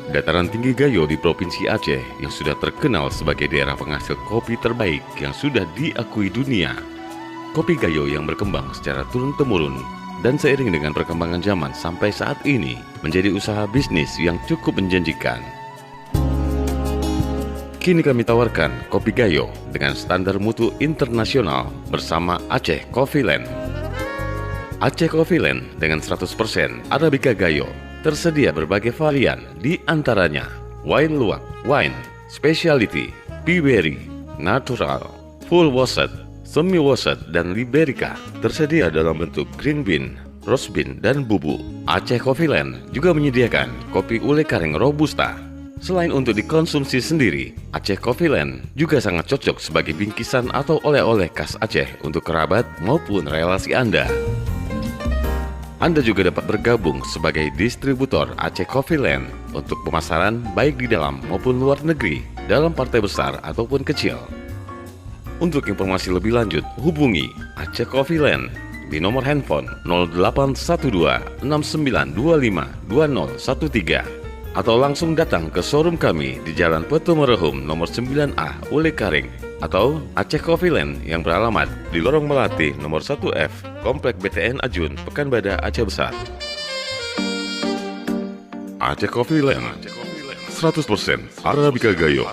Dataran tinggi Gayo di Provinsi Aceh yang sudah terkenal sebagai daerah penghasil kopi terbaik yang sudah diakui dunia. Kopi Gayo yang berkembang secara turun-temurun dan seiring dengan perkembangan zaman sampai saat ini menjadi usaha bisnis yang cukup menjanjikan. Kini kami tawarkan kopi Gayo dengan standar mutu internasional bersama Aceh Coffee Land. Aceh Coffee Land dengan 100% Arabica Gayo. Tersedia berbagai varian, di antaranya wine luwak, wine, specialty, Piberry, natural, full washed, semi washed, dan Liberica. Tersedia dalam bentuk green bean, roast bean, dan bubuk. Aceh Coffee Land juga menyediakan kopi ule karing Robusta. Selain untuk dikonsumsi sendiri, Aceh Coffee Land juga sangat cocok sebagai bingkisan atau oleh-oleh khas Aceh untuk kerabat maupun relasi Anda. Anda juga dapat bergabung sebagai distributor Aceh Coffee Land untuk pemasaran baik di dalam maupun luar negeri, dalam partai besar ataupun kecil. Untuk informasi lebih lanjut, hubungi Aceh Coffee Land di nomor handphone 0812 6925 2013 atau langsung datang ke showroom kami di Jalan Petu Merehum nomor 9A Ule Karing, atau Aceh Coffee Land yang beralamat di Lorong Melati nomor 1F Komplek BTN Ajun, Pekanbadak, Aceh Besar. Aceh Coffee Land 100% Arabica Gayo.